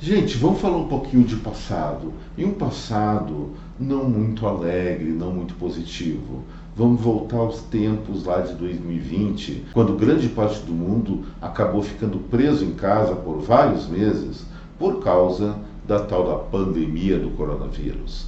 Gente, vamos falar um pouquinho de passado. E um passado não muito alegre, não muito positivo. Vamos voltar aos tempos lá de 2020, quando grande parte do mundo acabou ficando preso em casa por vários meses por causa da tal da pandemia do coronavírus.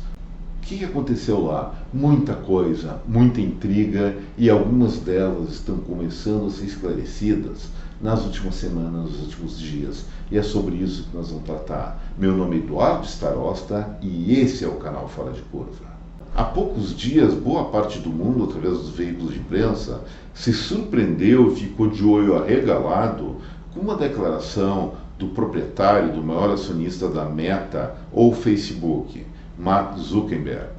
O que aconteceu lá? Muita coisa, muita intriga e algumas delas estão começando a ser esclarecidas nas últimas semanas, nos últimos dias. E é sobre isso que nós vamos tratar. Meu nome é Eduardo Starosta e esse é o canal Fora de Curva. Há poucos dias, boa parte do mundo, através dos veículos de imprensa, se surpreendeu e ficou de olho arregalado com uma declaração do proprietário, do maior acionista da Meta ou Facebook, Mark Zuckerberg.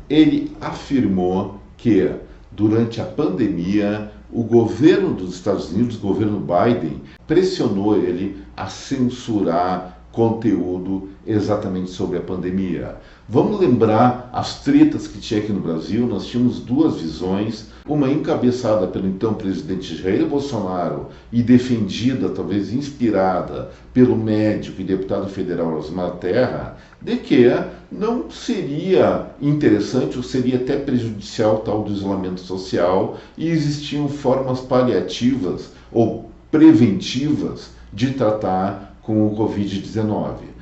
Ele afirmou que, durante a pandemia, o governo dos Estados Unidos, o governo Biden, pressionou ele a censurar conteúdo exatamente sobre a pandemia. Vamos lembrar as tretas que tinha aqui no Brasil. Nós tínhamos duas visões, uma encabeçada pelo então presidente Jair Bolsonaro e defendida, talvez inspirada, pelo médico e deputado federal Osmar Terra, de que não seria interessante ou seria até prejudicial tal do isolamento social e existiam formas paliativas ou preventivas de tratar com o Covid-19.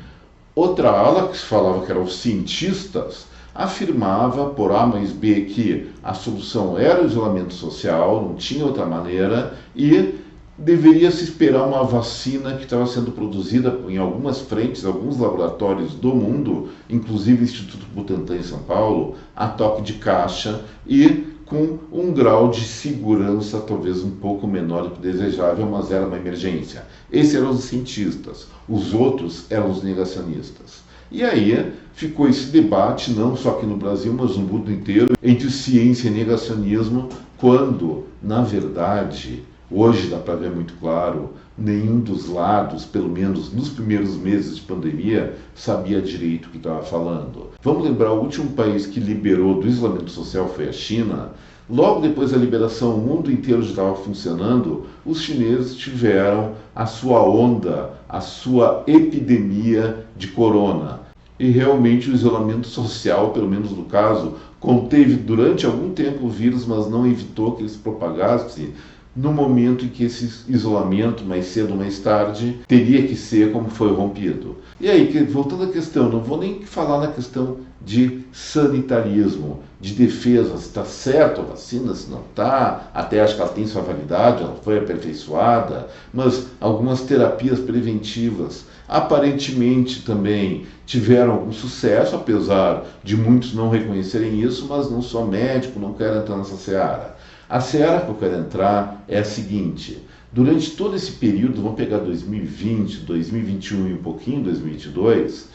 Outra ala, que se falava que eram os cientistas, afirmava por A mais B que a solução era o isolamento social, não tinha outra maneira, e deveria se esperar uma vacina que estava sendo produzida em algumas frentes, alguns laboratórios do mundo, inclusive o Instituto Butantan em São Paulo, a toque de caixa e com um grau de segurança talvez um pouco menor do que desejável, mas era uma emergência. Esses eram os cientistas, os outros eram os negacionistas. E aí ficou esse debate, não só aqui no Brasil, mas no mundo inteiro, entre ciência e negacionismo, quando, na verdade, hoje dá para ver muito claro, nenhum dos lados, pelo menos nos primeiros meses de pandemia, sabia direito o que estava falando. Vamos lembrar, o último país que liberou do isolamento social foi a China. Logo depois da liberação, o mundo inteiro já estava funcionando, os chineses tiveram a sua onda, a sua epidemia de corona. E realmente o isolamento social, pelo menos no caso, conteve durante algum tempo o vírus, mas não evitou que ele se propagasse no momento em que esse isolamento, mais cedo ou mais tarde, teria que ser como foi rompido. E aí, voltando à questão, não vou nem falar na questão de sanitarismo, de defesa, se está certo a vacina, se não está, até acho que ela tem sua validade, ela foi aperfeiçoada, mas algumas terapias preventivas aparentemente também tiveram algum sucesso, apesar de muitos não reconhecerem isso, mas não sou médico, não quero entrar nessa seara. A seara que eu quero entrar é a seguinte: durante todo esse período, vamos pegar 2020, 2021 e um pouquinho 2022,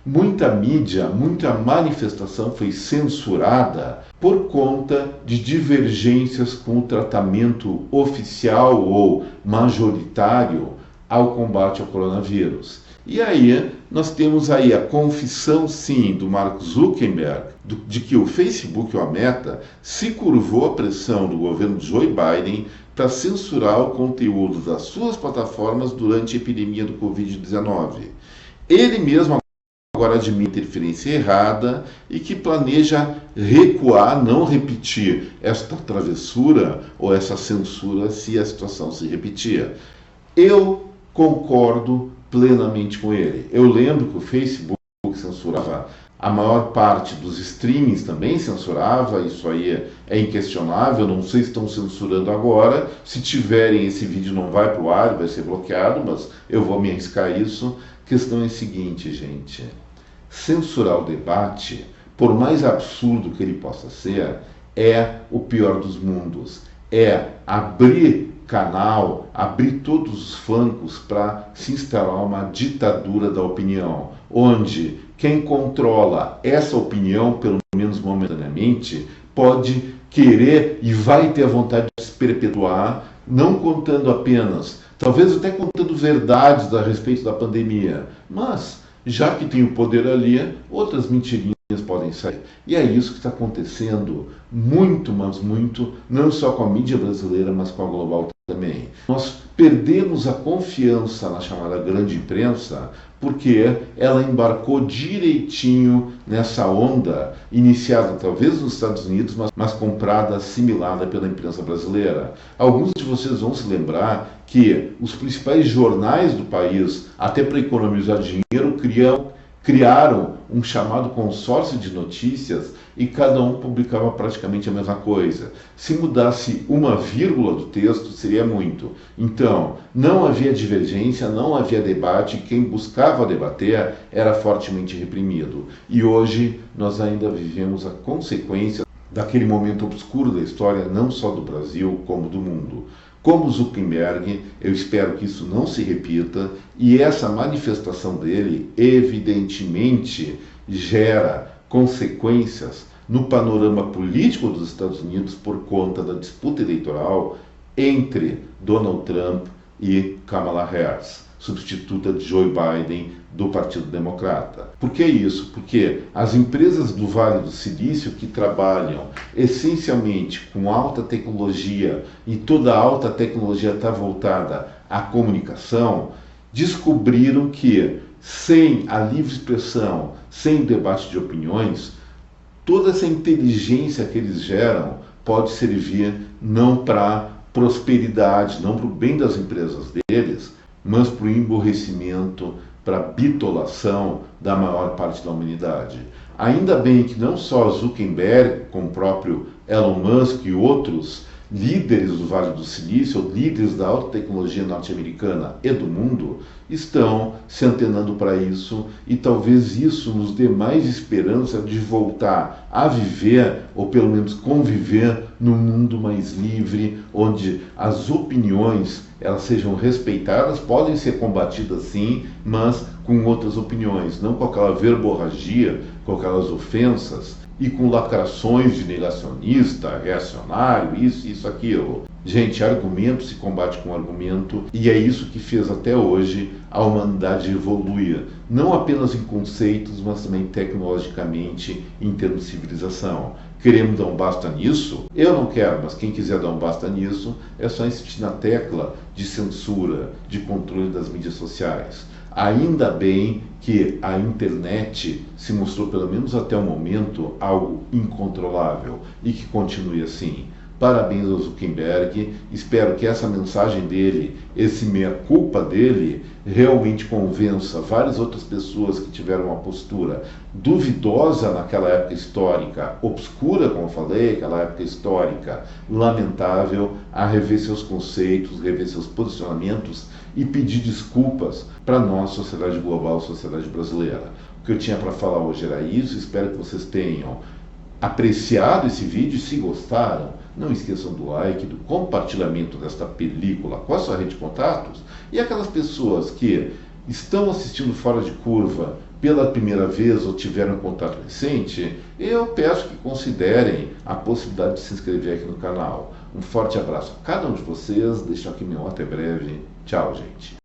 muita mídia, muita manifestação foi censurada por conta de divergências com o tratamento oficial ou majoritário ao combate ao coronavírus. E aí, nós temos aí a confissão, sim, do Mark Zuckerberg, de que o Facebook, ou a Meta, se curvou à pressão do governo de Joe Biden para censurar o conteúdo das suas plataformas durante a epidemia do Covid-19. Ele mesmo agora admite interferência errada e que planeja recuar, não repetir esta travessura ou essa censura se a situação se repetir. Eu concordo plenamente com ele. Eu lembro que o Facebook censurava a maior parte dos streamings, também censurava, isso aí é inquestionável. Não sei se estão censurando agora, se tiverem, esse vídeo não vai para o ar, vai ser bloqueado, mas eu vou me arriscar isso. A questão é a seguinte, gente: censurar o debate, por mais absurdo que ele possa ser, é o pior dos mundos. É abrir canal, abrir todos os flancos para se instalar uma ditadura da opinião, onde quem controla essa opinião, pelo menos momentaneamente, pode querer e vai ter a vontade de se perpetuar, não contando apenas, talvez até contando verdades a respeito da pandemia, mas, já que tem o poder ali, outras mentirinhas podem sair. E é isso que está acontecendo muito, mas muito, não só com a mídia brasileira, mas com a global também. Nós perdemos a confiança na chamada grande imprensa porque ela embarcou direitinho nessa onda, iniciada talvez nos Estados Unidos, mas comprada, assimilada pela imprensa brasileira. Alguns de vocês vão se lembrar que os principais jornais do país, até para economizar dinheiro, criaram um chamado consórcio de notícias e cada um publicava praticamente a mesma coisa. Se mudasse uma vírgula do texto, seria muito. Então, não havia divergência, não havia debate, quem buscava debater era fortemente reprimido. E hoje nós ainda vivemos a consequência daquele momento obscuro da história, não só do Brasil, como do mundo. Como Zuckerberg, eu espero que isso não se repita, e essa manifestação dele, evidentemente, gera consequências no panorama político dos Estados Unidos por conta da disputa eleitoral entre Donald Trump e Kamala Harris, substituta de Joe Biden do Partido Democrata. Por que isso? Porque as empresas do Vale do Silício, que trabalham essencialmente com alta tecnologia, e toda a alta tecnologia está voltada à comunicação, descobriram que sem a livre expressão, sem o debate de opiniões, toda essa inteligência que eles geram pode servir não para prosperidade, não para o bem das empresas deles, mas para o emborrecimento, para a bitolação da maior parte da humanidade. Ainda bem que não só Zuckerberg, como o próprio Elon Musk e outros líderes do Vale do Silício, líderes da alta tecnologia norte-americana e do mundo, estão se antenando para isso, e talvez isso nos dê mais esperança de voltar a viver, ou pelo menos conviver, num mundo mais livre, onde as opiniões elas sejam respeitadas, podem ser combatidas sim, mas com outras opiniões, não com aquela verborragia, com aquelas ofensas e com lacrações de negacionista, reacionário, isso, aquilo. Gente, argumento se combate com argumento, e é isso que fez até hoje a humanidade evoluir, não apenas em conceitos, mas também tecnologicamente, em termos de civilização. Queremos dar um basta nisso? Eu não quero, mas quem quiser dar um basta nisso, é só insistir na tecla de censura, de controle das mídias sociais. Ainda bem que a internet se mostrou, pelo menos até o momento, algo incontrolável e que continue assim. Parabéns ao Zuckerberg, espero que essa mensagem dele, esse meia-culpa dele, realmente convença várias outras pessoas que tiveram uma postura duvidosa naquela época histórica, obscura, como eu falei, aquela época histórica lamentável, a rever seus conceitos, rever seus posicionamentos e pedir desculpas para a nossa sociedade global, sociedade brasileira. O que eu tinha para falar hoje era isso, espero que vocês tenham apreciado esse vídeo. Se gostaram, não esqueçam do like, do compartilhamento desta película com a sua rede de contatos, e aquelas pessoas que estão assistindo Fora de Curva pela primeira vez ou tiveram contato recente, eu peço que considerem a possibilidade de se inscrever aqui no canal. Um forte abraço a cada um de vocês, deixo aqui meu até breve. Tchau, gente.